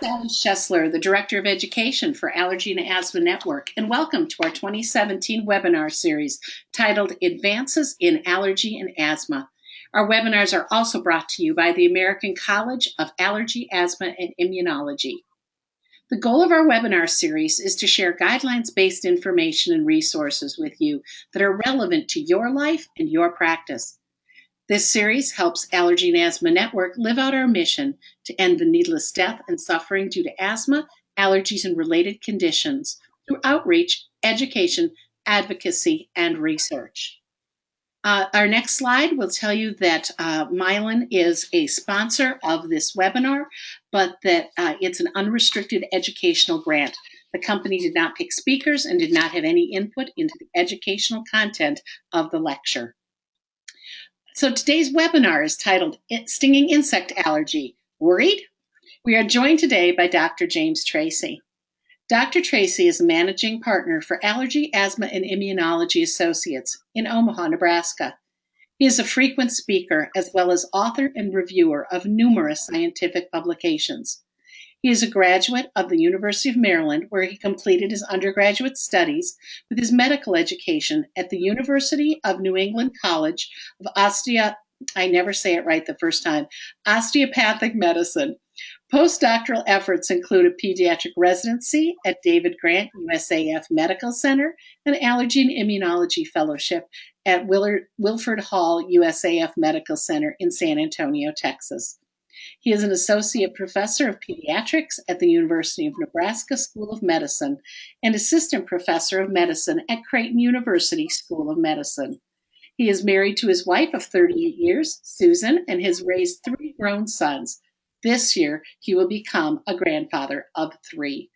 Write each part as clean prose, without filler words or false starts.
Sally Schessler, the Director of Education for Allergy and Asthma Network, and welcome to our 2017 webinar series titled Advances in Allergy and Asthma. Our webinars are also brought to you by the American College of Allergy, Asthma, and Immunology. The goal of our webinar series is to share guidelines-based information and resources with you that are relevant to your life and your practice. This series helps Allergy and Asthma Network live out our mission to end the needless death and suffering due to asthma, allergies, and related conditions through outreach, education, advocacy, and research. Our next slide will tell you that Mylan is a sponsor of this webinar, but that it's an unrestricted educational grant. The company did not pick speakers and did not have any input into the educational content of the lecture. So today's webinar is titled Stinging Insect Allergy. Worried? We are joined today by Dr. James Tracy. Dr. Tracy is a managing partner for Allergy, Asthma, and Immunology Associates in Omaha, Nebraska. He is a frequent speaker as well as author and reviewer of numerous scientific publications. He is a graduate of the University of Maryland, where he completed his undergraduate studies with his medical education at the University of New England College of Osteopathic Medicine. Postdoctoral efforts include a pediatric residency at David Grant USAF Medical Center, an allergy and immunology fellowship at Wilford Hall USAF Medical Center in San Antonio, Texas. He is an associate professor of pediatrics at the University of Nebraska School of Medicine and assistant professor of medicine at Creighton University School of Medicine. He is married to his wife of 38 years, Susan, and has raised 3 grown sons. This year, he will become a grandfather of 3.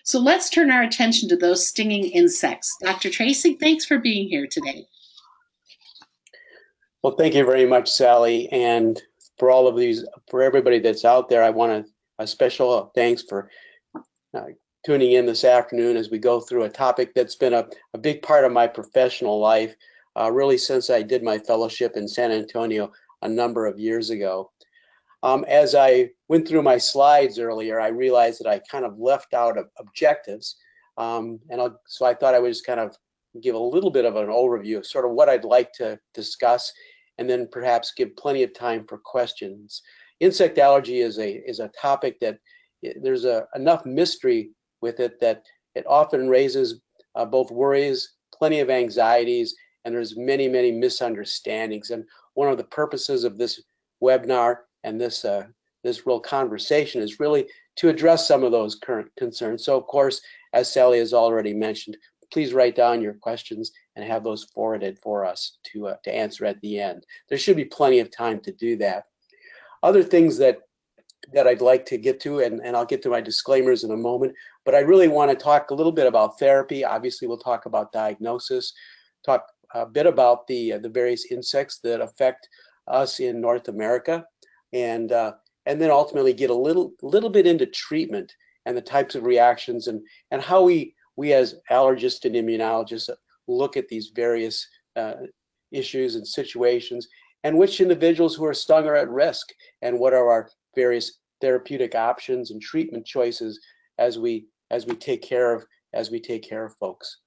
So let's turn our attention to those stinging insects. Dr. Tracy, thanks for being here today. Well, thank you very much, Sally. And for all of these, for everybody that's out there, I want a special thanks for tuning in this afternoon as we go through a topic that's been a big part of my professional life, really since I did my fellowship in San Antonio a number of years ago. As I went through my slides earlier, I realized that I kind of left out objectives. So I thought I would just kind of give a little bit of an overview of sort of what I'd like to discuss, and then perhaps give plenty of time for questions. Insect allergy is a topic that there's enough mystery with it that it often raises both worries, plenty of anxieties, and there's many misunderstandings. And one of the purposes of this webinar and this real conversation is really to address some of those current concerns. So of course, as Sally has already mentioned, please write down your questions and have those forwarded for us to answer at the end. There should be plenty of time to do that. Other things that I'd like to get to, and I'll get to my disclaimers in a moment, but I really want to talk a little bit about therapy. Obviously, we'll talk about diagnosis, talk a bit about the various insects that affect us in North America, and then ultimately get a little bit into treatment and the types of reactions and how we as allergists and immunologists look at these various issues and situations, and which individuals who are stung are at risk, and what are our various therapeutic options and treatment choices as we take care of folks.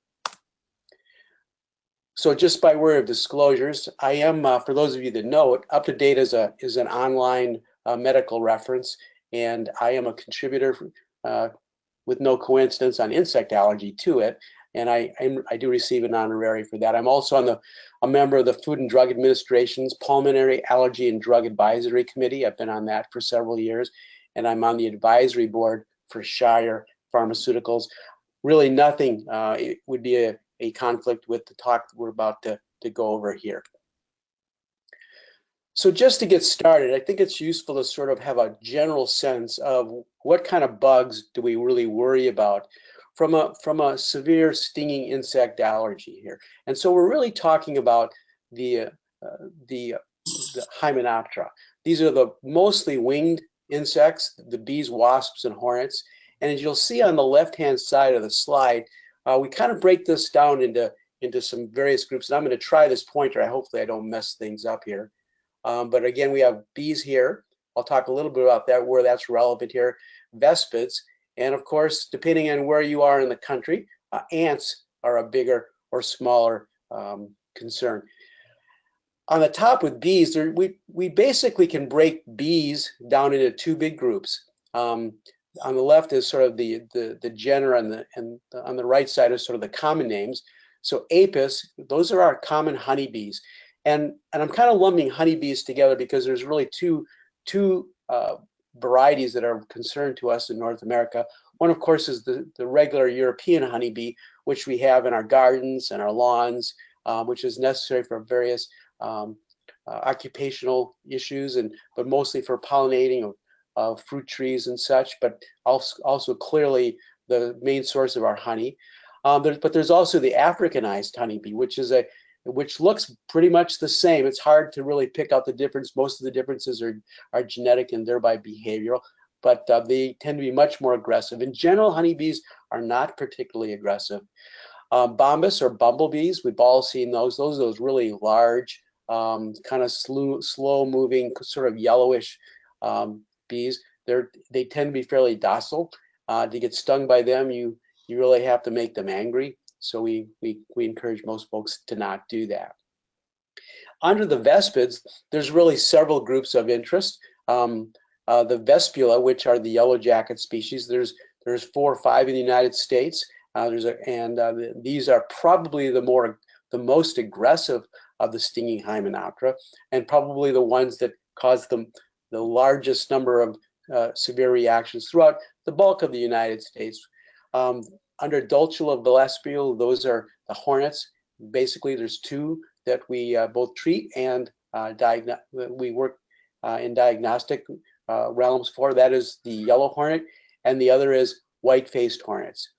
So just by way of disclosures, I am, for those of you that know it, Up to Date is an online medical reference, and I am a contributor with no coincidence on insect allergy to it, and I do receive an honorary for that. I'm also a member of the Food and Drug Administration's Pulmonary Allergy and Drug Advisory Committee. I've been on that for several years, and I'm on the advisory board for Shire Pharmaceuticals. Really nothing it would be a conflict with the talk that we're about to go over here. So just to get started, I think it's useful to sort of have a general sense of what kind of bugs do we really worry about from a severe stinging insect allergy here. And so we're really talking about the Hymenoptera. These are the mostly winged insects, the bees, wasps, and hornets. And as you'll see on the left-hand side of the slide, we kind of break this down into some various groups. And I'm going to try this pointer. Hopefully I don't mess things up here. But again, we have bees here, I'll talk a little bit about that, where that's relevant here. Vespids, and of course, depending on where you are in the country, ants are a bigger or smaller concern. On the top with bees, we basically can break bees down into two big groups. On the left is sort of the genera, and on the right side is sort of the common names. So Apis, those are our common honeybees, and I'm kind of lumping honeybees together because there's really two varieties that are concerned to us in North America. One, of course, is the regular European honeybee, which we have in our gardens and our lawns, which is necessary for various occupational issues, but mostly for pollinating of fruit trees and such, but also clearly the main source of our honey. But there's also the Africanized honeybee, which looks pretty much the same. It's hard to really pick out the difference. Most of the differences are genetic and thereby behavioral, but they tend to be much more aggressive. In general, honeybees are not particularly aggressive. Bombus or bumblebees, we've all seen those. Those are those really large, kind of slow-moving, sort of yellowish bees. They tend to be fairly docile. To get stung by them, you really have to make them angry. So we encourage most folks to not do that. Under the vespids, there's really several groups of interest. The Vespula, which are the yellow jacket species, there's 4 or 5 in the United States. These are probably the most aggressive of the stinging Hymenoptera, and probably the ones that cause the largest number of severe reactions throughout the bulk of the United States. Under Dulcula Vespula, those are the hornets. Basically, there's 2 that we both treat and we work in diagnostic realms for. That is the yellow hornet, and the other is white-faced hornets.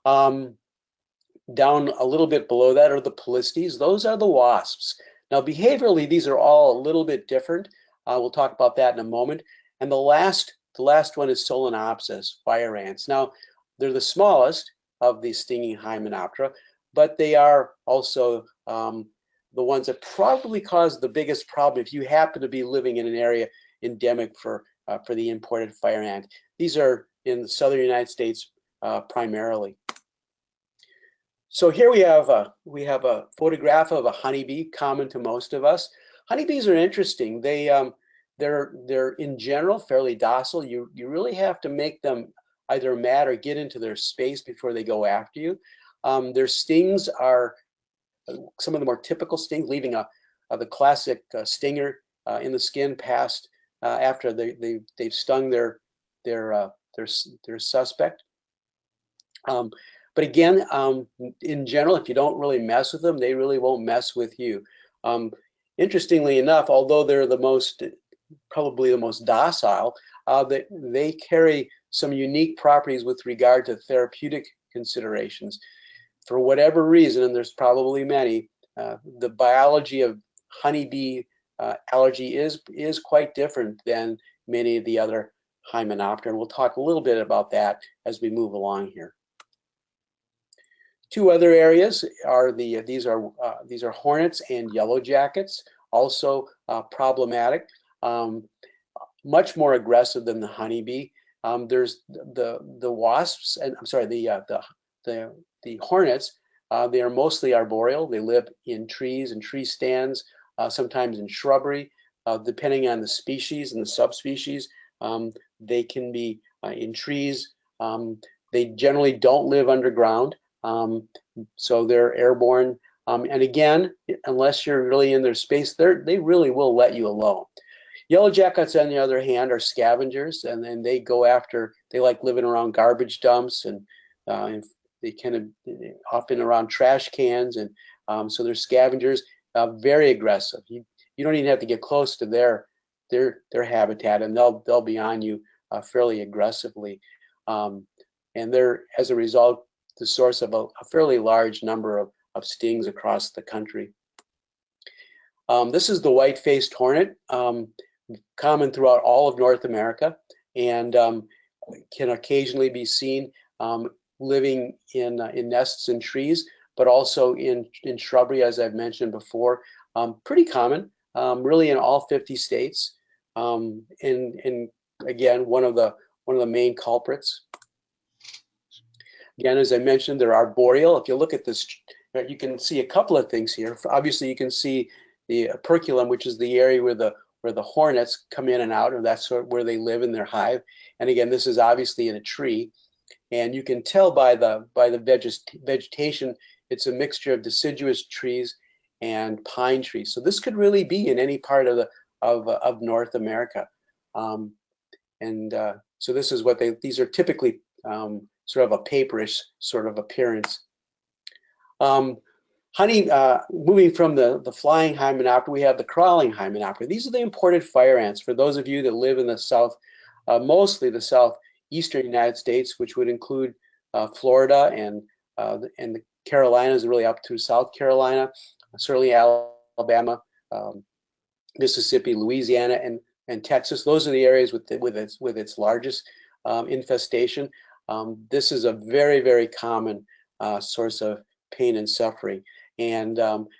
Down a little bit below that are the Polistes. Those are the wasps. Now, behaviorally, these are all a little bit different. We'll talk about that in a moment. And the last one is Solenopsis, fire ants. Now, they're the smallest of the stinging Hymenoptera, but they are also the ones that probably cause the biggest problem if you happen to be living in an area endemic for the imported fire ant. These are in the southern United States primarily. So here we have a photograph of a honeybee, common to most of us. Honeybees are interesting. They're in general fairly docile. You really have to make them either mad or get into their space before they go after you. Their stings are some of the more typical stings, leaving the classic stinger in the skin past after they've stung their suspect. But again, in general, if you don't really mess with them, they really won't mess with you. Interestingly enough, although they're probably the most docile, they carry some unique properties with regard to therapeutic considerations. For whatever reason, and there's probably many, the biology of honeybee allergy is quite different than many of the other Hymenoptera, and we'll talk a little bit about that as we move along here. 2 other areas are these are hornets and yellow jackets, also problematic, much more aggressive than the honeybee. There's the wasps, and I'm sorry, the hornets. They are mostly arboreal. They live in trees and tree stands, sometimes in shrubbery, depending on the species and the subspecies. They can be in trees. They generally don't live underground. So they're airborne. And again, unless you're really in their space, they really will let you alone. Yellow jackets, on the other hand, are scavengers, and then they like living around garbage dumps, and they kind of often around trash cans, and so they're scavengers, very aggressive. You don't even have to get close to their habitat, and they'll be on you fairly aggressively, and they're, as a result, the source of a fairly large number of stings across the country. This is the white-faced hornet, common throughout all of North America, and can occasionally be seen living in nests and trees, but also in shrubbery, as I've mentioned before. Pretty common, really, in all 50 states. And again, one of the main culprits. Again, as I mentioned, they're arboreal. If you look at this, you can see a couple of things here. Obviously, you can see the operculum, which is the area where the hornets come in and out, and that's where they live in their hive. And again, this is obviously in a tree, and you can tell by the vegetation, it's a mixture of deciduous trees and pine trees. So this could really be in any part of North America. So this is what these are typically sort of a paperish sort of appearance. Honey, moving from the flying Hymenoptera, we have the crawling Hymenoptera. These are the imported fire ants. For those of you that live in the south, mostly the southeastern United States, which would include Florida and the Carolinas, really up to South Carolina, certainly Alabama, Mississippi, Louisiana, and Texas. Those are the areas with its largest infestation. This is a very, very common source of pain and suffering. And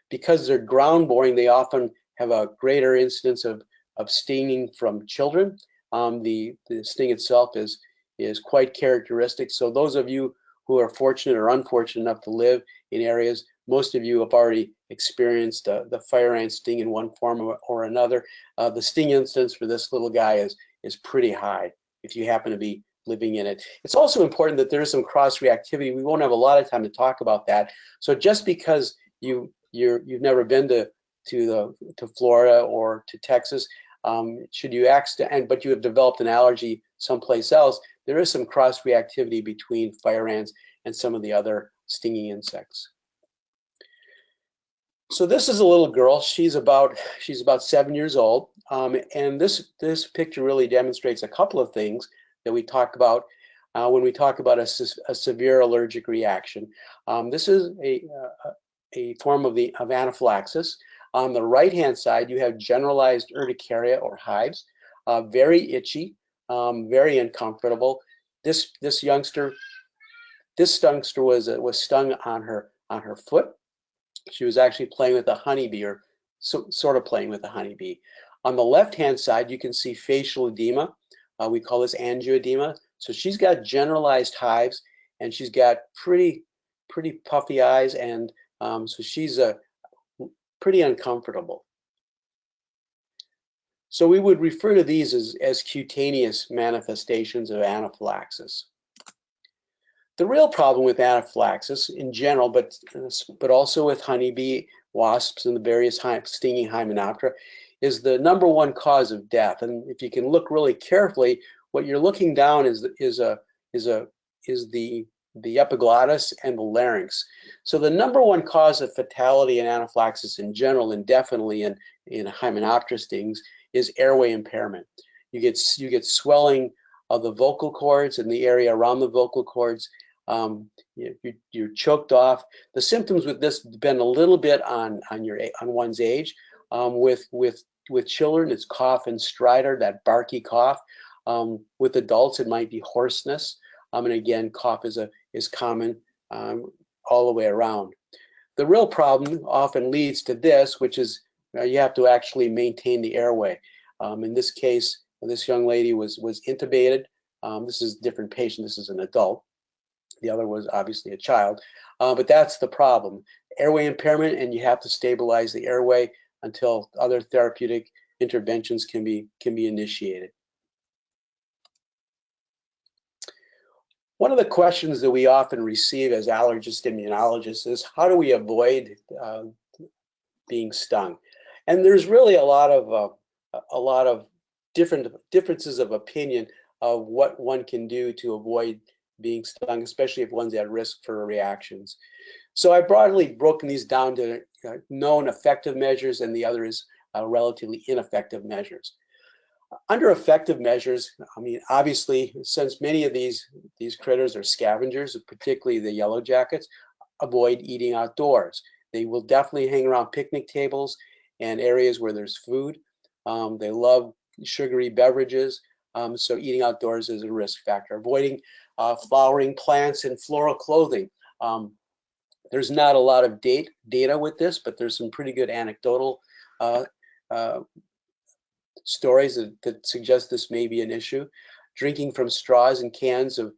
because they're ground boring, they often have a greater incidence of stinging from children. The sting itself is quite characteristic. So those of you who are fortunate or unfortunate enough to live in areas, most of you have already experienced the fire ant sting in one form or another. The sting incidence for this little guy is pretty high if you happen to be living in it. It's also important that there is some cross-reactivity. We won't have a lot of time to talk about that. So just because you've never been to Florida or to Texas, should you but you have developed an allergy someplace else, there is some cross-reactivity between fire ants and some of the other stinging insects. So this is a little girl. She's about 7 years old, and this picture really demonstrates a couple of things that we talk about when we talk about a severe allergic reaction. This is a form of anaphylaxis. On the right-hand side, you have generalized urticaria or hives, very itchy, very uncomfortable. This youngster was stung on her foot. She was actually playing with a honeybee, or sort of playing with a honeybee. On the left-hand side, you can see facial edema. We call this angioedema. So she's got generalized hives, and she's got pretty puffy eyes, and so she's pretty uncomfortable. So we would refer to these as cutaneous manifestations of anaphylaxis. The real problem with anaphylaxis in general, but also with honeybee, wasps, and the various stinging Hymenoptera, is the #1 cause of death. And if you can look really carefully, what you're looking down is the epiglottis and the larynx. So the #1 cause of fatality in anaphylaxis in general, and definitely in Hymenoptera stings, is airway impairment. You get swelling of the vocal cords and the area around the vocal cords. You're choked off. The symptoms with this depend a little bit on one's age. With children, it's cough and stridor, that barky cough. With adults, it might be hoarseness. And again, cough is common all the way around. The real problem often leads to this, which is you have to actually maintain the airway. In this case, this young lady was intubated. This is a different patient. This is an adult. The other was obviously a child. But that's the problem. Airway impairment, and you have to stabilize the airway until other therapeutic interventions can be initiated. One of the questions that we often receive as allergist immunologists is, how do we avoid being stung? And there's really a lot of differences of opinion of what one can do to avoid being stung, especially if one's at risk for reactions. So I've broadly broken these down to known effective measures, and the other is relatively ineffective measures. Under effective measures, I mean, obviously, since many of these critters are scavengers, particularly the yellow jackets, avoid eating outdoors. They will definitely hang around picnic tables and areas where there's food. They love sugary beverages, so eating outdoors is a risk factor. Avoiding flowering plants and floral clothing. There's not a lot of data with this, but there's some pretty good anecdotal stories that suggest this may be an issue. Drinking from straws and cans of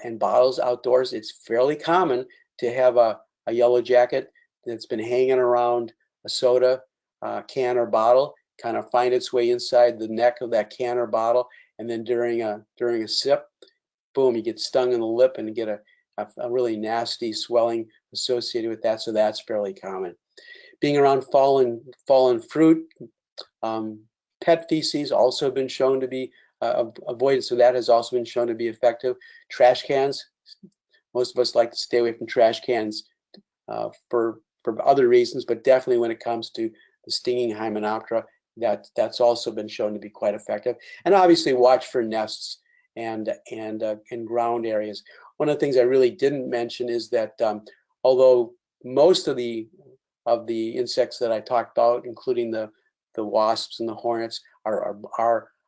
and bottles outdoors, it's fairly common to have a yellow jacket that's been hanging around a soda can or bottle, kind of find its way inside the neck of that can or bottle, and then during a sip, boom, you get stung in the lip and get a really nasty swelling associated with that. So that's fairly common. Being around fallen fruit, pet feces also been shown to be avoided. So that has also been shown to be effective. Trash cans, most of us like to stay away from trash cans for other reasons, but definitely when it comes to the stinging Hymenoptera, that's also been shown to be quite effective. And obviously watch for nests and ground areas. One of the things I really didn't mention is that although most of the insects that I talked about, including the wasps and the hornets,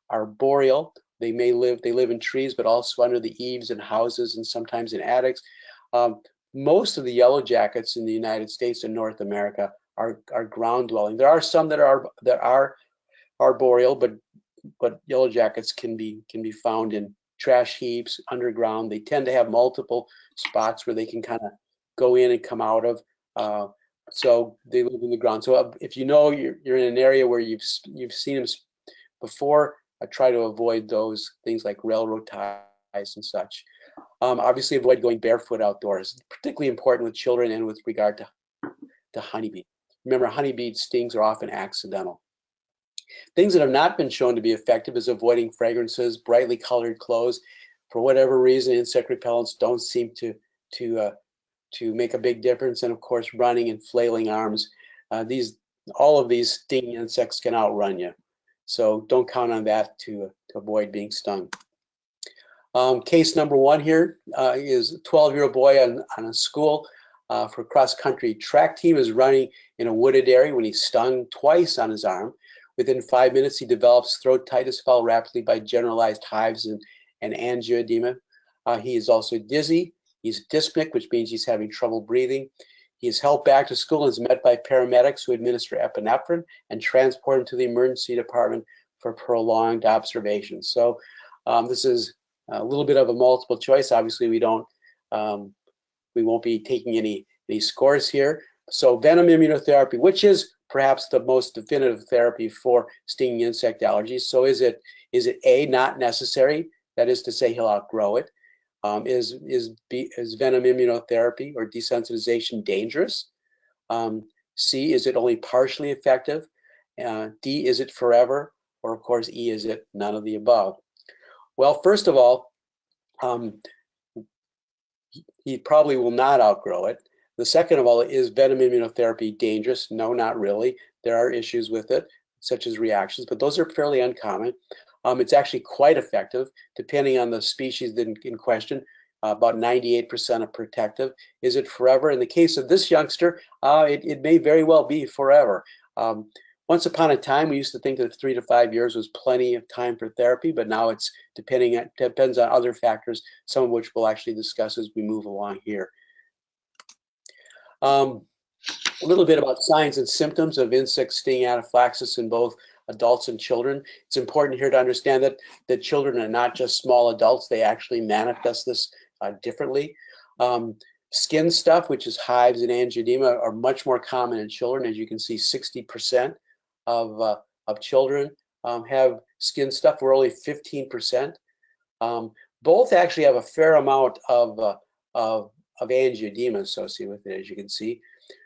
are boreal. They live in trees, but also under the eaves and houses and sometimes in attics. Most of the yellow jackets in the United States and North America are ground dwelling. There are some that are arboreal, but yellow jackets can be found in trash heaps underground. They tend to have multiple spots where they can kind of go in and come out of. So they live in the ground. So if you know you're in an area where you've seen them before, try to avoid those things like railroad ties and such. Obviously, avoid going barefoot outdoors, particularly important with children and with regard to honeybee. Remember, honeybee stings are often accidental. Things that have not been shown to be effective is avoiding fragrances, brightly colored clothes. For whatever reason, insect repellents don't seem to make a big difference. And of course, running and flailing arms. All of these stinging insects can outrun you. So don't count on that to avoid being stung. Case number one here is a 12-year-old boy on a school for cross-country track team is running in a wooded area when he's stung twice on his arm. Within 5 minutes, he develops throat-titus followed rapidly by generalized hives and angioedema. He is also dizzy. He's dyspneic, which means he's having trouble breathing. He is held back to school and is met by paramedics who administer epinephrine and transport him to the emergency department for prolonged observation. So this is a little bit of a multiple choice. Obviously, we won't be taking any scores here. So Venom immunotherapy, which is perhaps the most definitive therapy for stinging insect allergies. So is it A, not necessary? That is to say, he'll outgrow it. Is Venom immunotherapy or desensitization dangerous? C, is it only partially effective? D, is it forever? Or of course, E, is it none of the above? Well, first of all, he probably will not outgrow it. The second of all, is Venom immunotherapy dangerous? No, not really. There are issues with it, such as reactions, but those are fairly uncommon. It's actually quite effective, depending on the species in question. About 98% are protective. Is it forever? In the case of this youngster, it may very well be forever. Once upon a time, we used to think that 3 to 5 years was plenty of time for therapy, but now it's depends on other factors, some of which we'll actually discuss as we move along here. A little bit about signs and symptoms of insect sting anaphylaxis in both adults and children. It's important here to understand that children are not just small adults. They actually manifest this differently. Skin stuff, which is hives and angioedema, are much more common in children. As you can see, 60% of children have skin stuff, where only 15%. Both actually have a fair amount of angioedema associated with it, as you can see.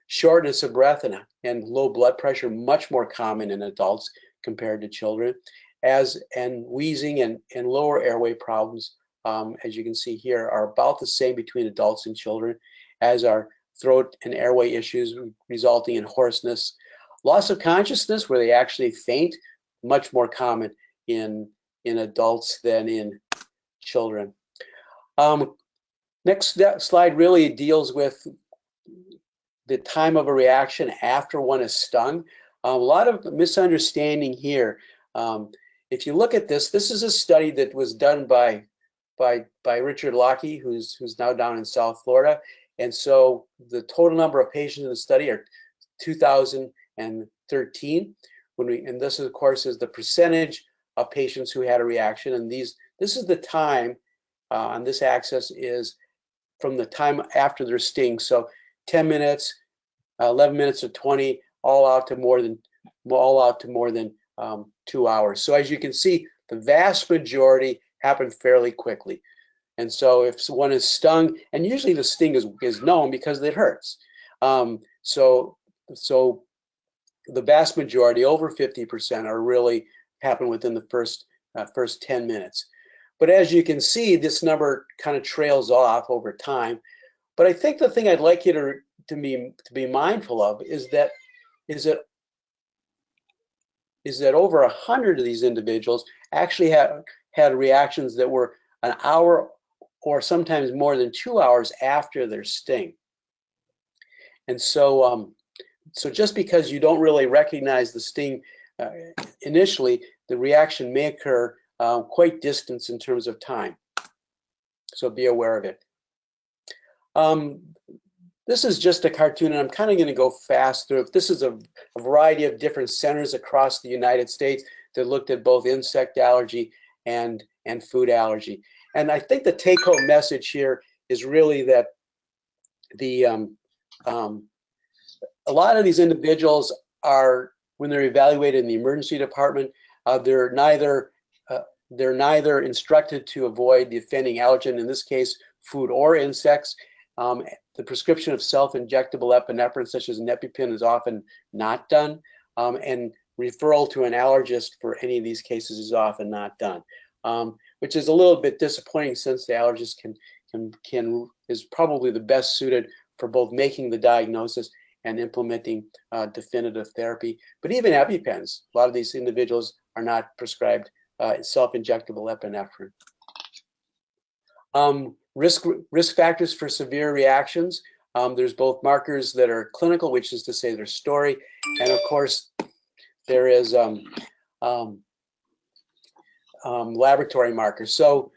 Shortness of breath and low blood pressure, much more common in adults compared to children, and wheezing and lower airway problems, as you can see here, are about the same between adults and children, as are throat and airway issues resulting in hoarseness. Loss of consciousness, where they actually faint, much more common in adults than in children. Next slide really deals with the time of a reaction after one is stung. A lot of misunderstanding here. If you look at this is a study that was done by Richard Lockey, who's now down in South Florida. And so the total number of patients in the study are 2,013. and this is, of course, is the percentage of patients who had a reaction, and this is the time on this axis is from the time after their sting. So 10 minutes, 11 minutes, or 20, all out to more than 2 hours. So as you can see, the vast majority happen fairly quickly. And so if one is stung, and usually the sting is known because it hurts. So the vast majority, over 50%, are really happen within the first 10 minutes. But as you can see, this number kind of trails off over time. But I think the thing I'd like you to be mindful of is that over 100 of these individuals actually had reactions that were an hour or sometimes more than 2 hours after their sting. And so, so just because you don't really recognize the sting initially, the reaction may occur quite distant in terms of time. So be aware of it. This is just a cartoon, and I'm kind of going to go fast through it. This is a variety of different centers across the United States that looked at both insect allergy and food allergy. And I think the take-home message here is really that a lot of these individuals are, when they're evaluated in the emergency department, they're neither instructed to avoid the offending allergen, in this case, food or insects. The prescription of self-injectable epinephrine, such as an EpiPen, is often not done, and referral to an allergist for any of these cases is often not done, which is a little bit disappointing, since the allergist is probably the best suited for both making the diagnosis and implementing definitive therapy. But even EpiPens, a lot of these individuals are not prescribed self-injectable epinephrine. Risk factors for severe reactions. There's both markers that are clinical, which is to say their story, and of course there is laboratory markers. So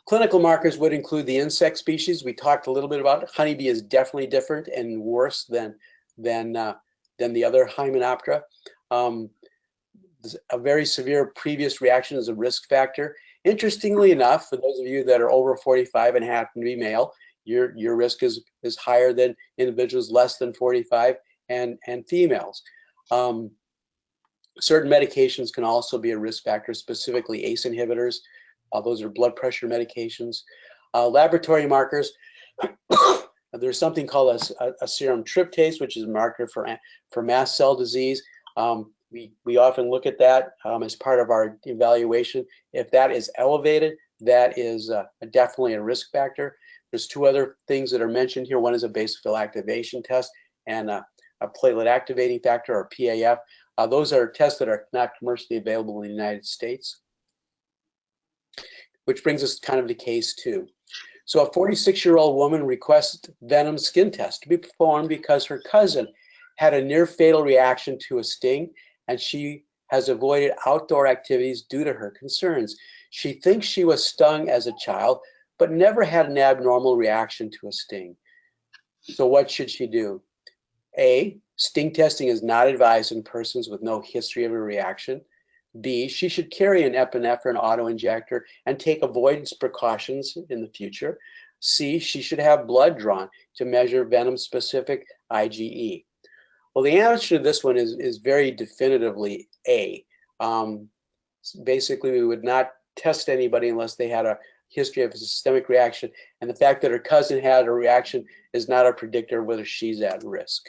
clinical markers would include the insect species. We talked a little bit about it. Honeybee is definitely different and worse than the other Hymenoptera. A very severe previous reaction is a risk factor. Interestingly enough, for those of you that are over 45 and happen to be male, your risk is higher than individuals less than 45 and females. Certain medications can also be a risk factor, specifically ACE inhibitors. Those are blood pressure medications. Laboratory markers. There's something called a serum tryptase, which is a marker for mast cell disease. We often look at that as part of our evaluation. If that is elevated, that is definitely a risk factor. There's two other things that are mentioned here. One is a basophil activation test and a platelet activating factor, or PAF. Those are tests that are not commercially available in the United States. Which brings us kind of to case 2. So a 46-year-old woman requests Venom skin test to be performed because her cousin had a near fatal reaction to a sting, and she has avoided outdoor activities due to her concerns. She thinks she was stung as a child, but never had an abnormal reaction to a sting. So what should she do? A, sting testing is not advised in persons with no history of a reaction. B, she should carry an epinephrine auto-injector and take avoidance precautions in the future. C, she should have blood drawn to measure venom-specific IgE. Well, the answer to this one is very definitively A. Basically, we would not test anybody unless they had a history of a systemic reaction, and the fact that her cousin had a reaction is not a predictor of whether she's at risk.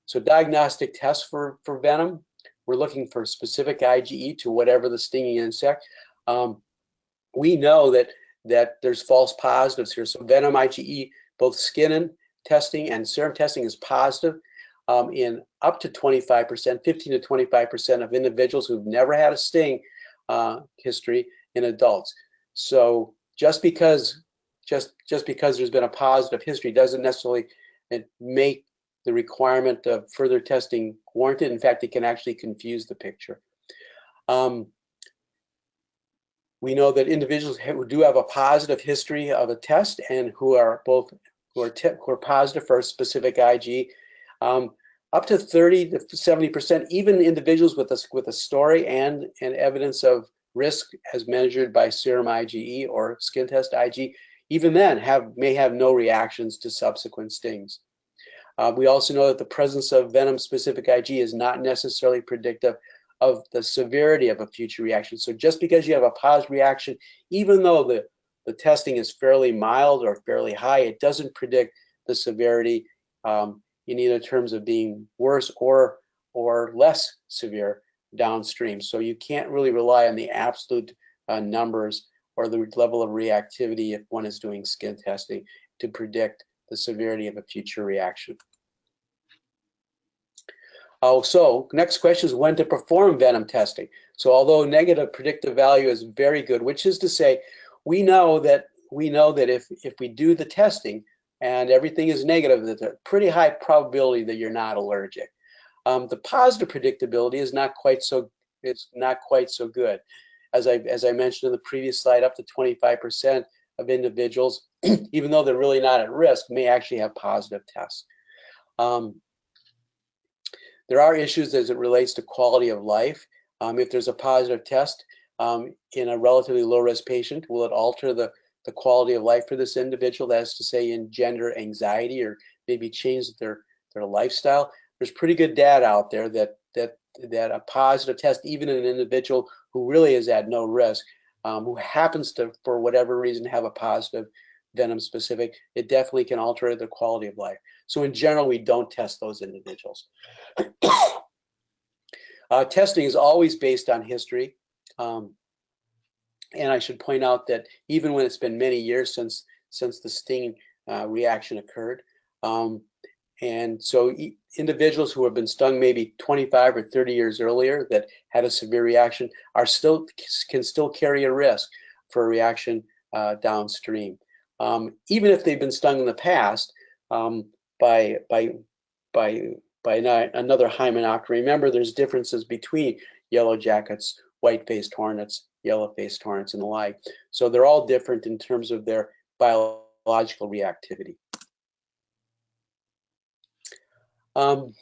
So diagnostic tests for venom, we're looking for specific IgE to whatever the stinging insect. We know that there's false positives here. So venom IgE, both skin testing and serum testing, is positive in up to 25%, 15 to 25% of individuals who've never had a sting history in adults. So just because there's been a positive history doesn't necessarily make the requirement of further testing warranted. In fact, it can actually confuse the picture. We know that individuals who do have a positive history of a test and who are positive for a specific IgE, up to 30 to 70%, even individuals with a story and evidence of risk as measured by serum IgE or skin test IG, even then may have no reactions to subsequent stings. We also know that the presence of venom-specific IG is not necessarily predictive of the severity of a future reaction. So just because you have a positive reaction, even though the testing is fairly mild or fairly high, it doesn't predict the severity in either terms of being worse or less severe downstream. So you can't really rely on the absolute numbers or the level of reactivity if one is doing skin testing to predict the severity of a future reaction. So next question is when to perform venom testing. So although negative predictive value is very good, which is to say, we know that if we do the testing and everything is negative, there's a pretty high probability that you're not allergic. The positive predictability is not quite so good. As I mentioned in the previous slide, up to 25% of individuals, even though they're really not at risk, may actually have positive tests. There are issues as it relates to quality of life. If there's a positive test in a relatively low-risk patient, will it alter the quality of life for this individual? That is to say, engender anxiety or maybe change their lifestyle. There's pretty good data out there that a positive test, even in an individual who really is at no risk, who happens to, for whatever reason, have a positive venom specific, it definitely can alter their quality of life. So in general, we don't test those individuals. Testing is always based on history. And I should point out that even when it's been many years since the sting reaction occurred, and so individuals who have been stung maybe 25 or 30 years earlier that had a severe reaction can still carry a risk for a reaction downstream. Even if they've been stung in the past by another hymenopter. Remember, there's differences between yellow jackets, white-faced hornets, yellow-faced hornets, and the like. So they're all different in terms of their biological reactivity. We're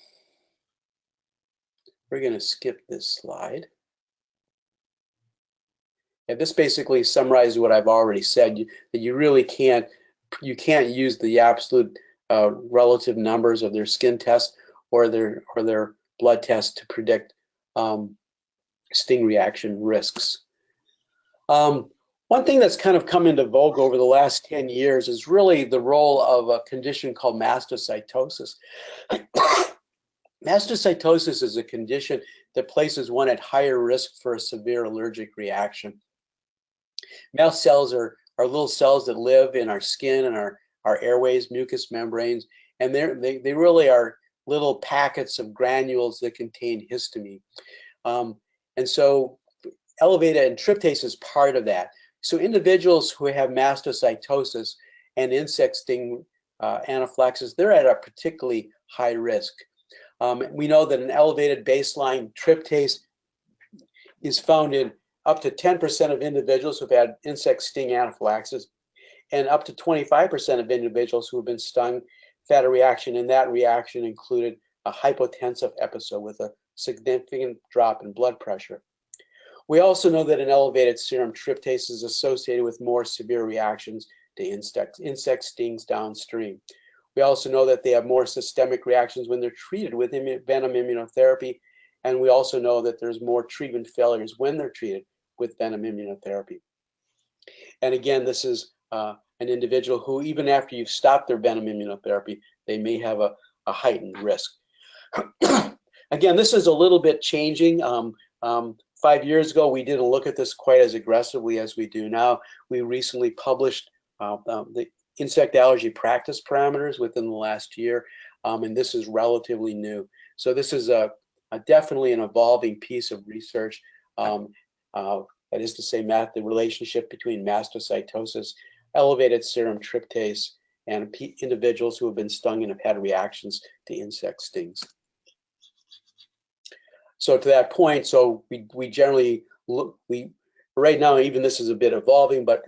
going to skip this slide. And this basically summarizes what I've already said, that you really can't use the absolute relative numbers of their skin test or their blood test to predict sting reaction risks. One thing that's kind of come into vogue over the last 10 years is really the role of a condition called mastocytosis. Mastocytosis is a condition that places one at higher risk for a severe allergic reaction. Mast cells are little cells that live in our skin and our airways, mucous membranes, and they really are little packets of granules that contain histamine. And so elevated, and tryptase is part of that. So individuals who have mastocytosis and insect sting anaphylaxis, they're at a particularly high risk. We know that an elevated baseline tryptase is found in up to 10% of individuals who've had insect sting anaphylaxis, and up to 25% of individuals who have been stung have had a reaction, and that reaction included a hypotensive episode with a significant drop in blood pressure. We also know that an elevated serum tryptase is associated with more severe reactions to insect stings downstream. We also know that they have more systemic reactions when they're treated with venom immunotherapy, and we also know that there's more treatment failures when they're treated with venom immunotherapy. And again, this is an individual who, even after you've stopped their venom immunotherapy, they may have a heightened risk. Again, this is a little bit changing. 5 years ago, we didn't look at this quite as aggressively as we do now. We recently published the insect allergy practice parameters within the last year, and this is relatively new. So this is definitely an evolving piece of research. That is to say, the relationship between mastocytosis, elevated serum tryptase, and individuals who have been stung and have had reactions to insect stings. So to that point, so we generally look, right now, even this is a bit evolving, but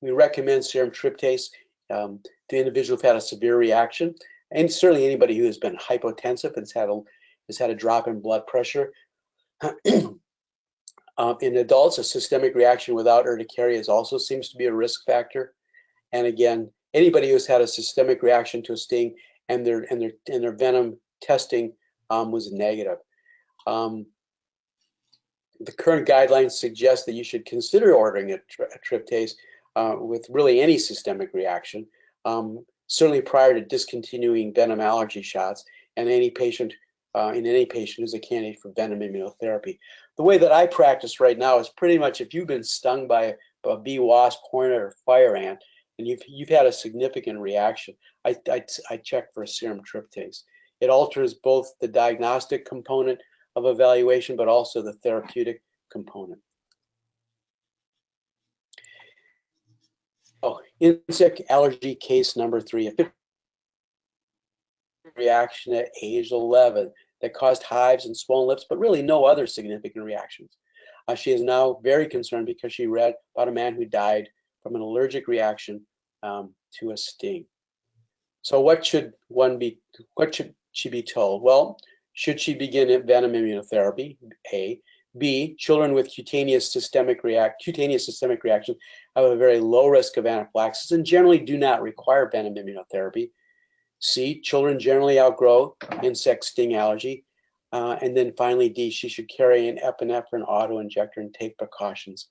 we recommend serum tryptase to individuals who've had a severe reaction. and certainly anybody who has been hypotensive and has had a drop in blood pressure. In adults, a systemic reaction without urticaria also seems to be a risk factor. And again, anybody who's had a systemic reaction to a sting and their venom testing was negative. The current guidelines suggest that you should consider ordering a tryptase with really any systemic reaction, certainly prior to discontinuing venom allergy shots, and any patient who's a candidate for venom immunotherapy. The way that I practice right now is pretty much if you've been stung by a bee, wasp, hornet, or fire ant, and you've had a significant reaction, I check for a serum tryptase. It alters both the diagnostic component of evaluation, but also the therapeutic component. Oh, insect allergy case number 3, a reaction at age 11 that caused hives and swollen lips, but really no other significant reactions. She is now very concerned because she read about a man who died from an allergic reaction to a sting. So what should she be told? Well, should she begin venom immunotherapy? A. B. Children with cutaneous systemic reaction have a very low risk of anaphylaxis and generally do not require venom immunotherapy. C. Children generally outgrow insect sting allergy. And then finally, D. She should carry an epinephrine auto-injector and take precautions.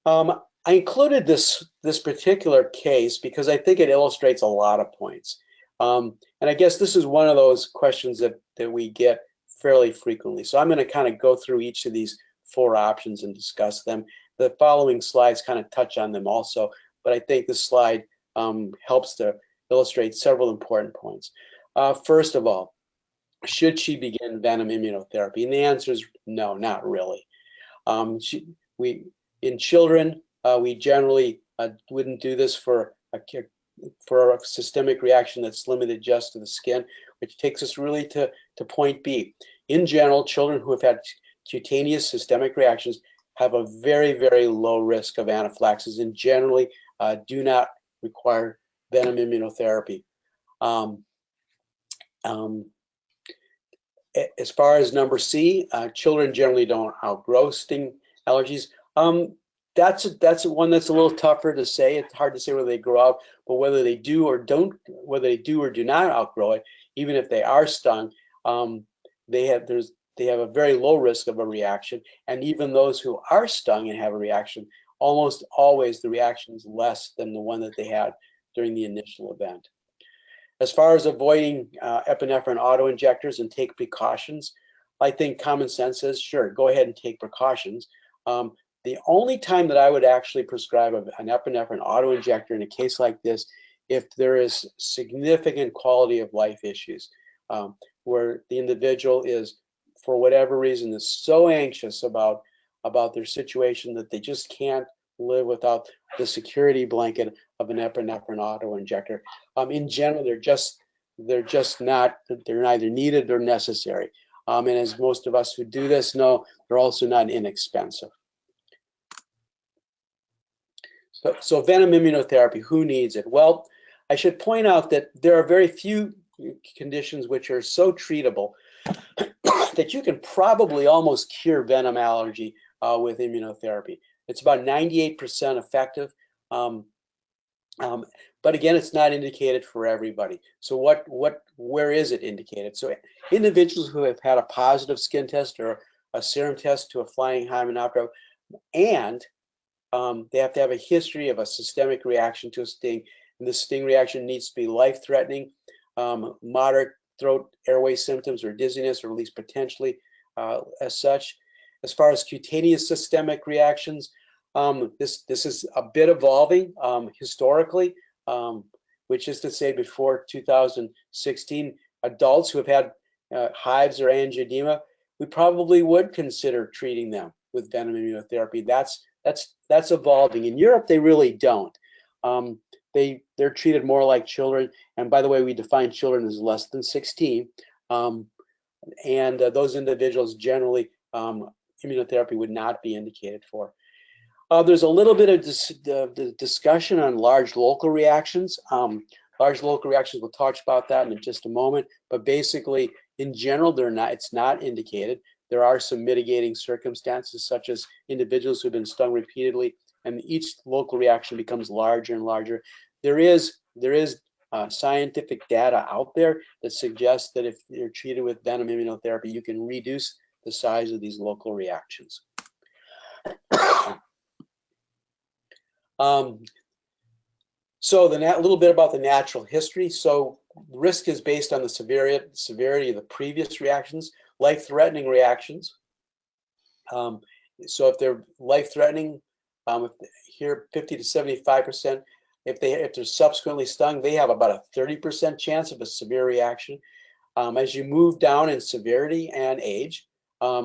I included this particular case because I think it illustrates a lot of points. And I guess this is one of those questions that we get fairly frequently. So I'm going to kind of go through each of these 4 options and discuss them. The following slides kind of touch on them also, but I think this slide helps to illustrate several important points. First of all, should she begin venom immunotherapy? And the answer is no, not really. In children, we generally wouldn't do this for a systemic reaction that's limited just to the skin, which takes us really to point B. In general, children who have had cutaneous systemic reactions have a very, very low risk of anaphylaxis and generally do not require venom immunotherapy. As far as number C, children generally don't outgrow sting allergies. That's one that's a little tougher to say. It's hard to say whether they grow out, but whether they do or do not outgrow it, even if they are stung, they have a very low risk of a reaction. And even those who are stung and have a reaction, almost always the reaction is less than the one that they had during the initial event. As far as avoiding epinephrine auto-injectors and take precautions, I think common sense says, sure, go ahead and take precautions. The only time that I would actually prescribe an epinephrine auto-injector in a case like this, if there is significant quality of life issues, where the individual is, for whatever reason, is so anxious about their situation that they just can't live without the security blanket of an epinephrine auto-injector. In general, they're neither needed or necessary. And as most of us who do this know, they're also not inexpensive. So venom immunotherapy, who needs it? Well, I should point out that there are very few conditions which are so treatable that you can probably almost cure venom allergy with immunotherapy. It's about 98% effective, but again, it's not indicated for everybody. So where is it indicated? So individuals who have had a positive skin test or a serum test to a flying Hymenoptera, and they have to have a history of a systemic reaction to a sting, and the sting reaction needs to be life-threatening, moderate throat airway symptoms or dizziness, or at least potentially as such. As far as cutaneous systemic reactions, this is a bit evolving historically, which is to say before 2016, adults who have had hives or angioedema, we probably would consider treating them with venom immunotherapy. That's evolving. In Europe, they really don't. They're treated more like children. And by the way, we define children as less than 16. And those individuals generally, immunotherapy would not be indicated for. There's a little bit of discussion on large local reactions. Large local reactions, we'll talk about that in just a moment, but basically, in general, it's not indicated. There are some mitigating circumstances, such as individuals who've been stung repeatedly, and each local reaction becomes larger and larger. There is scientific data out there that suggests that if you're treated with venom immunotherapy, you can reduce the size of these local reactions. So a little bit about the natural history. So risk is based on the severity of the previous reactions, life-threatening reactions. So if they're life-threatening, here 50 to 75%. If they're subsequently stung, they have about a 30% chance of a severe reaction. As you move down in severity and age,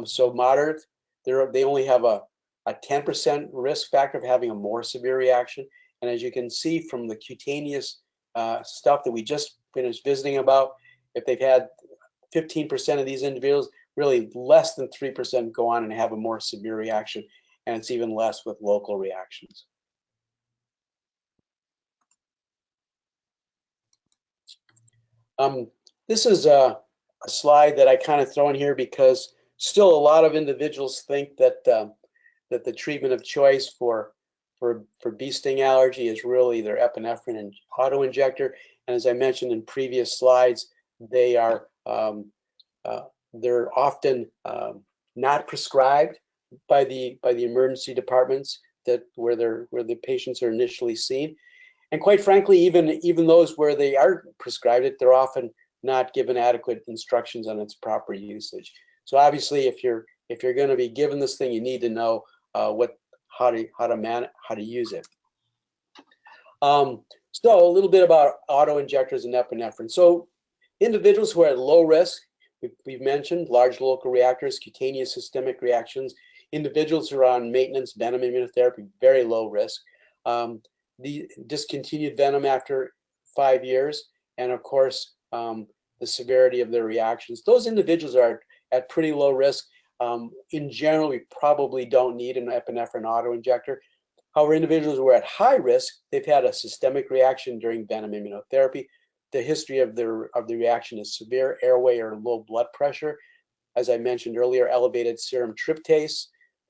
so moderate, they only have a 10% risk factor of having a more severe reaction. And as you can see from the cutaneous stuff that we just finished visiting about, if they've had 15% of these individuals, really less than 3% go on and have a more severe reaction, and it's even less with local reactions. This is a slide that I kind of throw in here because still a lot of individuals think that that the treatment of choice for bee sting allergy is really their epinephrine auto-injector. And as I mentioned in previous slides, they are they're often not prescribed by the emergency departments where the patients are initially seen. And quite frankly, even those where they are prescribed it, they're often not given adequate instructions on its proper usage. So obviously, if you're going to be given this thing, you need to know how to use it. So a little bit about auto-injectors and epinephrine. So individuals who are at low risk, we've mentioned large local reactors, cutaneous systemic reactions. Individuals who are on maintenance venom immunotherapy, very low risk. The discontinued venom after 5 years, and of course, the severity of their reactions. Those individuals are at pretty low risk. In general, we probably don't need an epinephrine auto-injector. However, individuals who are at high risk, they've had a systemic reaction during venom immunotherapy. The history of the reaction is severe airway or low blood pressure. As I mentioned earlier, elevated serum tryptase,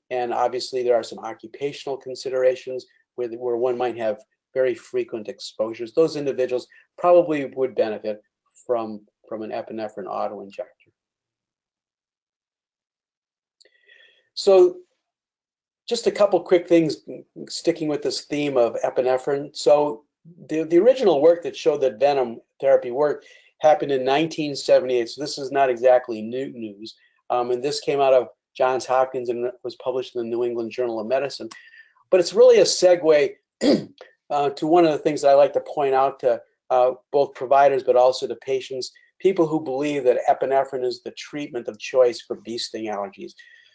and obviously there are some occupational considerations where one might have very frequent exposures. Those individuals probably would benefit from an epinephrine auto-injector. So just a couple quick things sticking with this theme of epinephrine. So the original work that showed that venom therapy worked happened in 1978. So this is not exactly new news. And this came out of Johns Hopkins and was published in the New England Journal of Medicine. But it's really a segue to one of the things that I like to point out to both providers but also to patients, people who believe that epinephrine is the treatment of choice for bee sting allergies.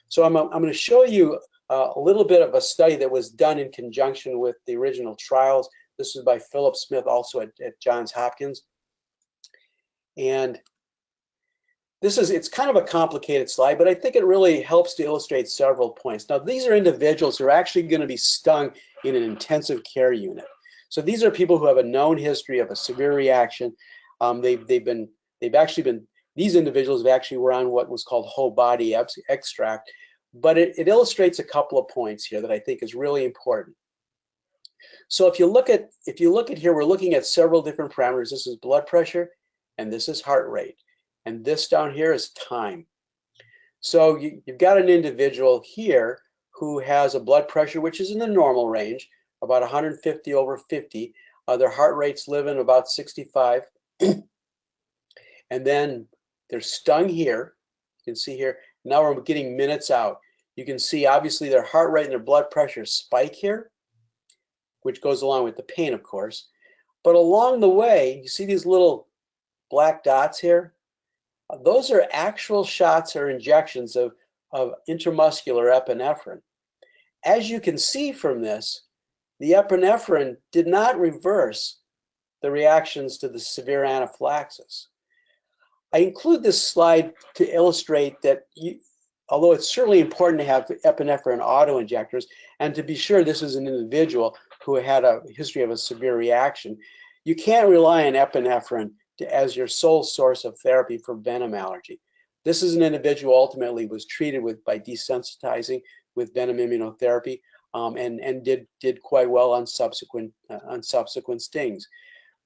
So I'm going to show you a little bit of a study that was done in conjunction with the original trials. This is by Philip Smith, also at Johns Hopkins. And it's kind of a complicated slide, but I think it really helps to illustrate several points. Now, these are individuals who are actually going to be stung in an intensive care unit. So these are people who have a known history of a severe reaction. These individuals actually were on what was called whole body extract, but it illustrates a couple of points here that I think is really important. So if you look at here, we're looking at several different parameters. This is blood pressure, and this is heart rate. And this down here is time. So you've got an individual here who has a blood pressure which is in the normal range, about 150 over 50. Their heart rate's living about 65. And then they're stung here. You can see here. Now we're getting minutes out. You can see obviously their heart rate and their blood pressure spike here, which goes along with the pain, of course. But along the way, you see these little black dots here? Those are actual shots or injections of intramuscular epinephrine. As you can see from this, the epinephrine did not reverse the reactions to the severe anaphylaxis. I include this slide to illustrate that although it's certainly important to have epinephrine auto-injectors, and to be sure this is an individual who had a history of a severe reaction, You can't rely on epinephrine as your sole source of therapy for venom allergy. This is an individual who ultimately was treated by desensitizing with venom immunotherapy and did quite well on subsequent stings.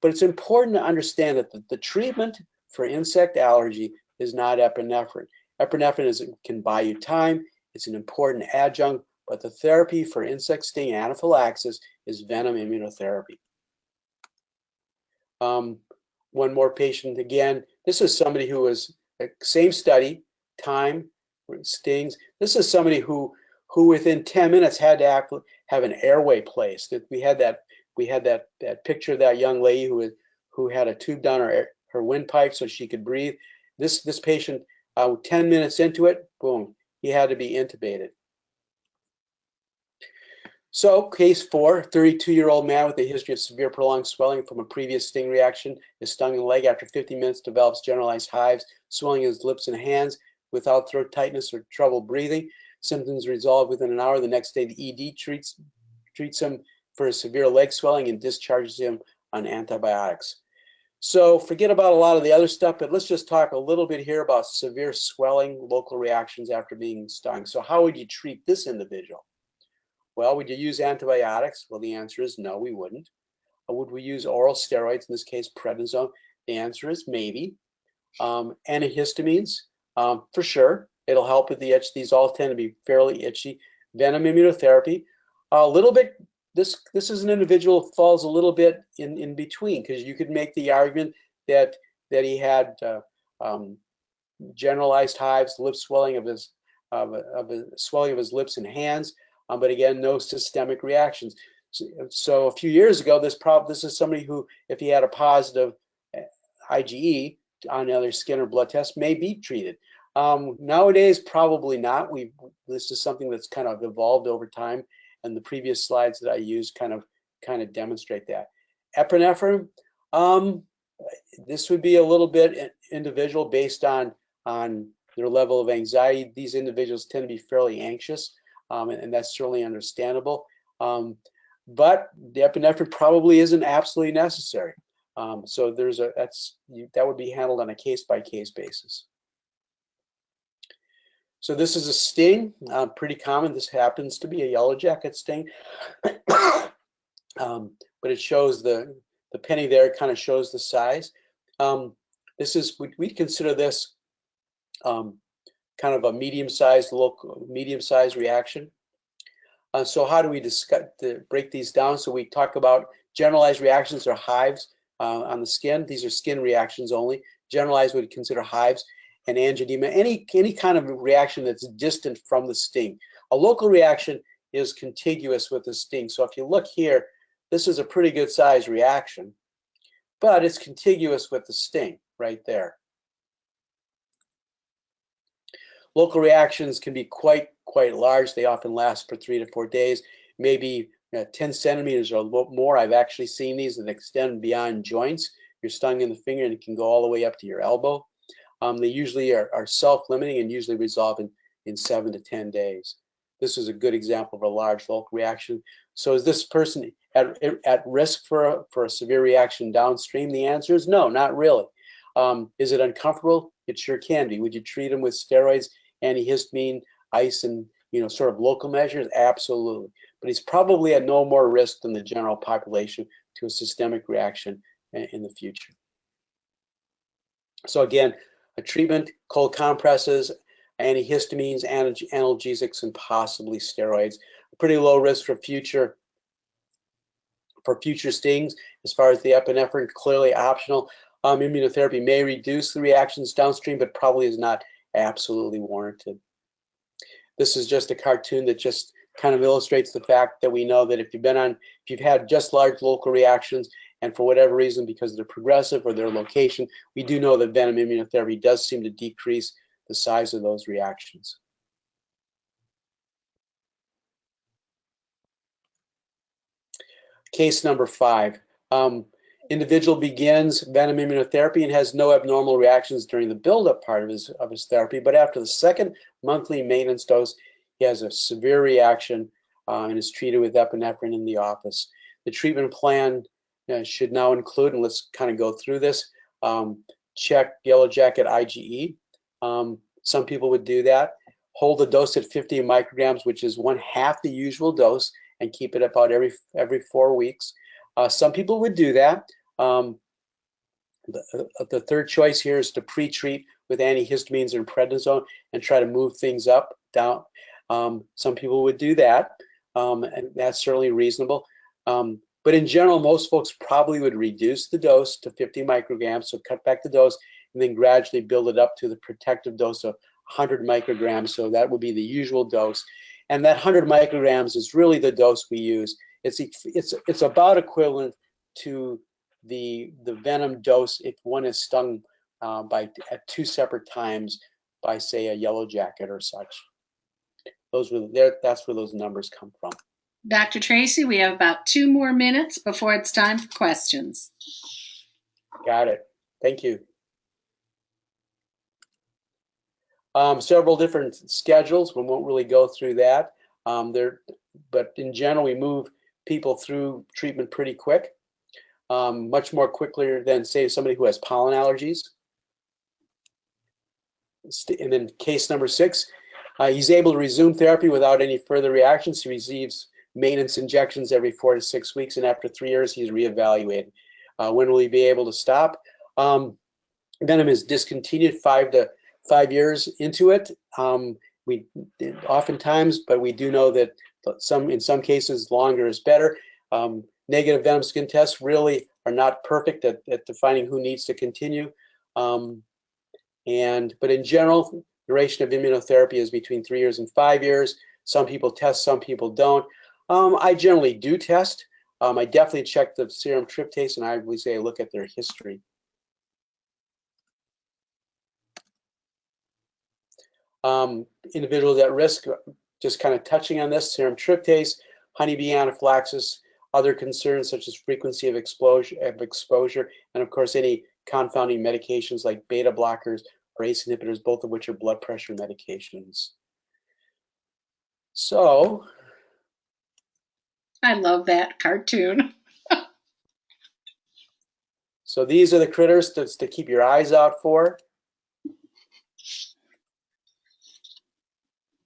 But it's important to understand that the treatment for insect allergy is not epinephrine. Epinephrine can buy you time. It's an important adjunct, but the therapy for insect sting anaphylaxis is venom immunotherapy. One more patient again. This is somebody who was same study, time, stings. This is somebody who within 10 minutes had to have an airway placed. We had that picture of that young lady who had a tube down her windpipe so she could breathe. This patient, 10 minutes into it, boom, he had to be intubated. So, case 4, 32-year-old man with a history of severe prolonged swelling from a previous sting reaction is stung in the leg. After 50 minutes, develops generalized hives, swelling in his lips and hands without throat tightness or trouble breathing. Symptoms resolve within an hour. The next day, the ED treats him for his severe leg swelling and discharges him on antibiotics. So forget about a lot of the other stuff, but let's just talk a little bit here about severe swelling, local reactions after being stung. So how would you treat this individual? Well, would you use antibiotics? Well, the answer is no, we wouldn't. Would we use oral steroids, in this case prednisone? The answer is maybe. Antihistamines, for sure. It'll help with the itch. These all tend to be fairly itchy. Venom immunotherapy, a little bit. This is an individual who falls a little bit in between, because you could make the argument that he had generalized hives, lip swelling of his swelling of his lips and hands. But again, no systemic reactions. So a few years ago, this is somebody who, if he had a positive IgE on either skin or blood test, may be treated. Nowadays, probably not. This is something that's kind of evolved over time, and the previous slides that I used kind of demonstrate that. Epinephrine, this would be a little bit individual based on their level of anxiety. These individuals tend to be fairly anxious. And that's certainly understandable. But the epinephrine probably isn't absolutely necessary. So that would be handled on a case-by-case basis. So this is a sting, pretty common. This happens to be a yellow jacket sting, but it shows the penny there. Kind of shows the size. We consider this kind of a medium-sized reaction. So how do we break these down? So we talk about generalized reactions or hives on the skin. These are skin reactions only. Generalized would consider hives and angioedema, any kind of reaction that's distant from the sting. A local reaction is contiguous with the sting. So if you look here, this is a pretty good size reaction, but it's contiguous with the sting right there. Local reactions can be quite large. They often last for 3 to 4 days, maybe 10 centimeters or more. I've actually seen these that extend beyond joints. You're stung in the finger and it can go all the way up to your elbow. They usually are self-limiting and usually resolve in 7 to 10 days. This is a good example of a large local reaction. So is this person at risk for a severe reaction downstream? The answer is no, not really. Is it uncomfortable? It sure can be. Would you treat them with steroids, antihistamine, ice, and sort of local measures? Absolutely. But he's probably at no more risk than the general population to a systemic reaction in the future. So again, a treatment, cold compresses, antihistamines, analgesics, and possibly steroids. Pretty low risk for future stings. As far as the epinephrine, clearly optional. Immunotherapy may reduce the reactions downstream, but probably is not absolutely warranted. This is just a cartoon that just kind of illustrates the fact that we know that if you've had just large local reactions, and for whatever reason, because they're progressive or their location, we do know that venom immunotherapy does seem to decrease the size of those reactions. Case number 5. Individual begins venom immunotherapy and has no abnormal reactions during the buildup part of his therapy, but after the second monthly maintenance dose, he has a severe reaction and is treated with epinephrine in the office. The treatment plan should now include, and let's kind of go through this. Check Yellow Jacket IgE. Some people would do that. Hold the dose at 50 micrograms, which is 1/2 the usual dose, and keep it about every 4 weeks. Some people would do that. The third choice here is to pre-treat with antihistamines and prednisone and try to move things down. Some people would do that, and that's certainly reasonable. But in general, most folks probably would reduce the dose to 50 micrograms, so cut back the dose, and then gradually build it up to the protective dose of 100 micrograms. So that would be the usual dose. And that 100 micrograms is really the dose we use. It's about equivalent to the venom dose if one is stung at 2 separate times by, say, a yellow jacket or such. That's where those numbers come from. Dr. Tracy, we have about 2 more minutes before it's time for questions. Got it. Thank you. Several different schedules. We won't really go through that. But in general, we move people through treatment pretty quick, much more quickly than, say, somebody who has pollen allergies. And then case number 6, he's able to resume therapy without any further reactions. He receives maintenance injections every 4 to 6 weeks, and after 3 years, he's reevaluated. When will he be able to stop? Venom is discontinued 5 years into it. We oftentimes, but we do know that in some cases, longer is better. Negative venom skin tests really are not perfect at defining who needs to continue. But in general, duration of immunotherapy is between 3 years and 5 years. Some people test, some people don't. I generally do test. I definitely check the serum tryptase, and I would say look at their history. Individuals at risk, just kind of touching on this, serum tryptase, honeybee anaphylaxis, other concerns such as frequency of exposure, and of course any confounding medications like beta blockers or ACE inhibitors, both of which are blood pressure medications. So, I love that cartoon. So these are the critters to keep your eyes out for.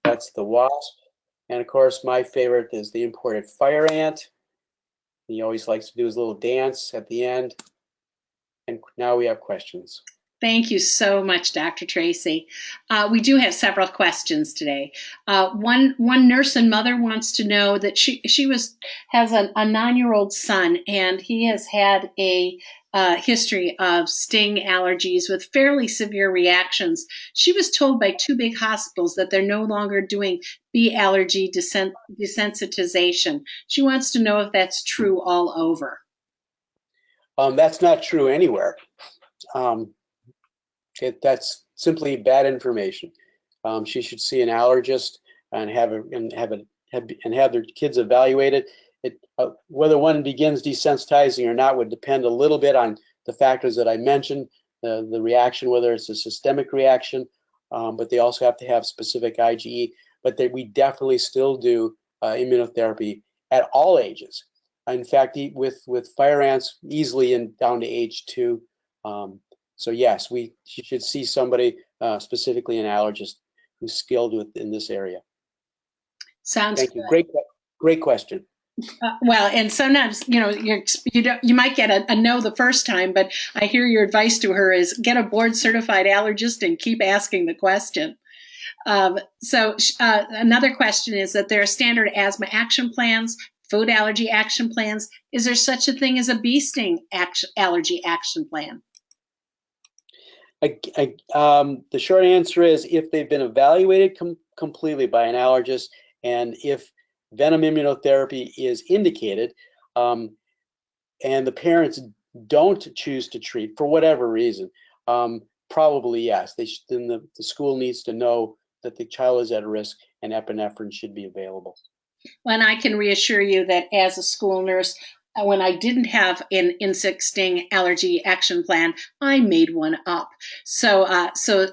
That's the wasp. And of course, my favorite is the imported fire ant. He always likes to do his little dance at the end. And now we have questions. Thank you so much, Dr. Tracy. We do have several questions today. One nurse and mother wants to know that she has a 9-year-old son, and he has had a history of sting allergies with fairly severe reactions. She was told by 2 big hospitals that they're no longer doing bee allergy desensitization. She wants to know if that's true all over. That's not true anywhere. That's simply bad information. She should see an allergist and have their kids evaluated. Whether one begins desensitizing or not would depend a little bit on the factors that I mentioned, the reaction, whether it's a systemic reaction, but they also have to have specific IgE. But we definitely still do immunotherapy at all ages. In fact, with fire ants, easily down to age 2. So yes, you should see somebody, specifically an allergist, who's skilled in this area. Sounds Thank you. good. Great question. Well, and sometimes you might get a no the first time, but I hear your advice to her is get a board certified allergist and keep asking the question. So another question is that there are standard asthma action plans, food allergy action plans. Is there such a thing as a bee sting allergy action plan? The short answer is if they've been evaluated completely by an allergist, and if venom immunotherapy is indicated, and the parents don't choose to treat for whatever reason, probably yes. Then the school needs to know that the child is at risk and epinephrine should be available. Well, and I can reassure you that as a school nurse, when I didn't have an insect sting allergy action plan, I made one up. So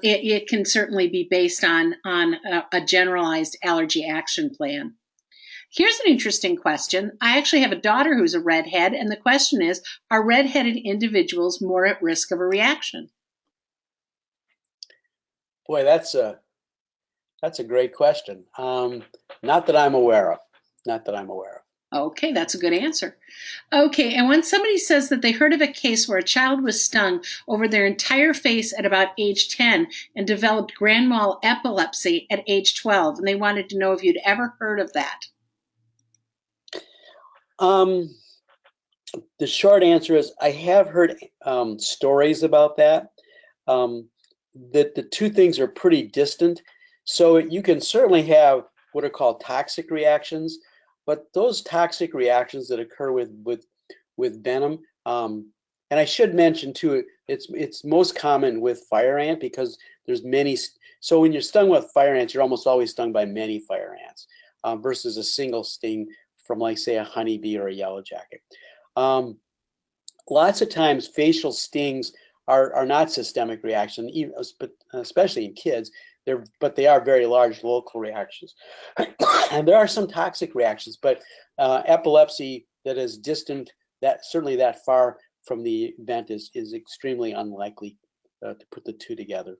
it can certainly be based on a generalized allergy action plan. Here's an interesting question. I actually have a daughter who's a redhead, and the question is, are redheaded individuals more at risk of a reaction? Boy, that's a great question. Not that I'm aware of. Not that I'm aware of. Okay, that's a good answer. Okay, and when somebody says that they heard of a case where a child was stung over their entire face at about age 10 and developed grand mal epilepsy at age 12, and they wanted to know if you'd ever heard of that. The short answer is I have heard stories about that. That the two things are pretty distant. So you can certainly have what are called toxic reactions, but those toxic reactions that occur with venom, and I should mention too, it's most common with fire ant because there's many. So when you're stung with fire ants, you're almost always stung by many fire ants versus a single sting from, like, say, a honeybee or a yellow jacket. Lots of times facial stings are not systemic reaction, especially in kids. But they are very large local reactions. And there are some toxic reactions, but epilepsy that is distant, that certainly that far from the event is extremely unlikely to put the two together.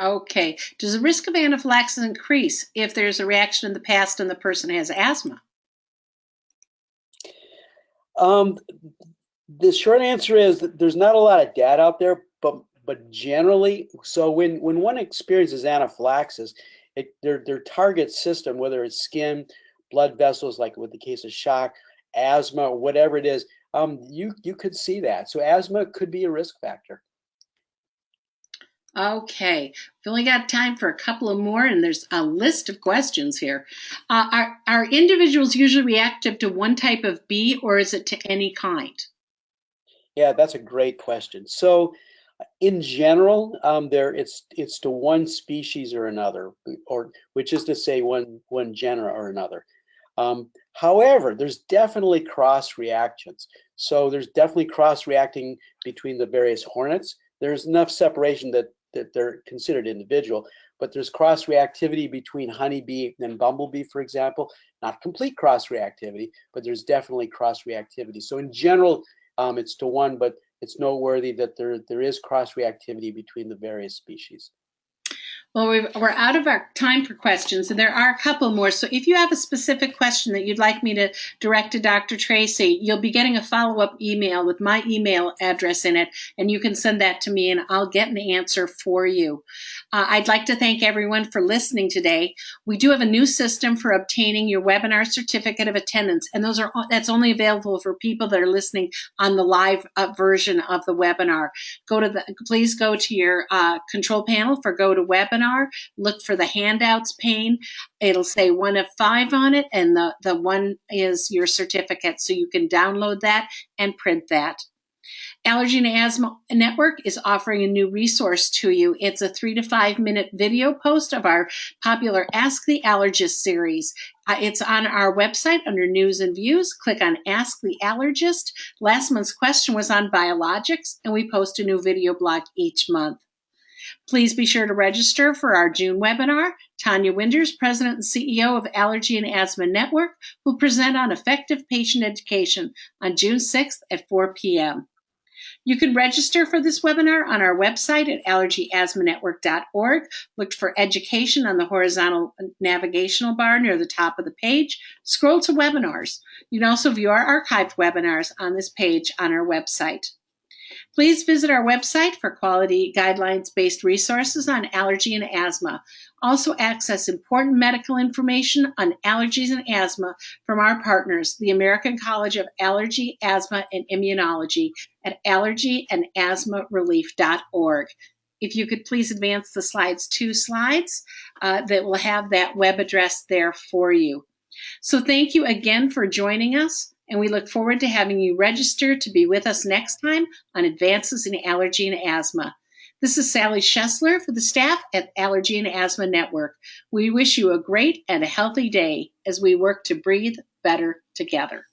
Okay, does the risk of anaphylaxis increase if there's a reaction in the past and the person has asthma? The short answer is that there's not a lot of data out there, but generally, so when one experiences anaphylaxis, their target system, whether it's skin, blood vessels, like with the case of shock, asthma, or whatever it is, you could see that. So asthma could be a risk factor. Okay, we've only got time for a couple of more, and there's a list of questions here. Are individuals usually reactive to one type of bee, or is it to any kind? Yeah, that's a great question. So in general, it's to one species or another, or which is to say one genera or another. However, there's definitely cross reactions. So there's definitely cross reacting between the various hornets. There's enough separation that they're considered individual, but there's cross reactivity between honeybee and bumblebee, for example. Not complete cross reactivity, but there's definitely cross reactivity. So in general, it's to one, but it's noteworthy that there is cross reactivity between the various species. Well, we're out of our time for questions, and there are a couple more. So if you have a specific question that you'd like me to direct to Dr. Tracy, you'll be getting a follow-up email with my email address in it, and you can send that to me, and I'll get an answer for you. I'd like to thank everyone for listening today. We do have a new system for obtaining your webinar certificate of attendance, and that's only available for people that are listening on the live version of the webinar. Please go to your control panel for Go to Webinar. Look for the handouts pane. It'll say 1 of 5 on it, and the one is your certificate, so you can download that and print that. Allergy and Asthma Network is offering a new resource to you. It's a 3 to 5 minute video post of our popular Ask the Allergist series. It's on our website under News and Views. Click on Ask the Allergist. Last month's question was on biologics, and we post a new video blog each month. Please be sure to register for our June webinar. Tanya Winders, President and CEO of Allergy and Asthma Network, will present on effective patient education on June 6th at 4 p.m. You can register for this webinar on our website at allergyasthmanetwork.org. Look for education on the horizontal navigational bar near the top of the page. Scroll to webinars. You can also view our archived webinars on this page on our website. Please visit our website for quality guidelines-based resources on allergy and asthma. Also access important medical information on allergies and asthma from our partners, the American College of Allergy, Asthma, and Immunology at allergyandasthmarelief.org. If you could please advance the slides 2 slides, that will have that web address there for you. So thank you again for joining us, and we look forward to having you register to be with us next time on Advances in Allergy and Asthma. This is Sally Schessler for the staff at Allergy and Asthma Network. We wish you a great and a healthy day as we work to breathe better together.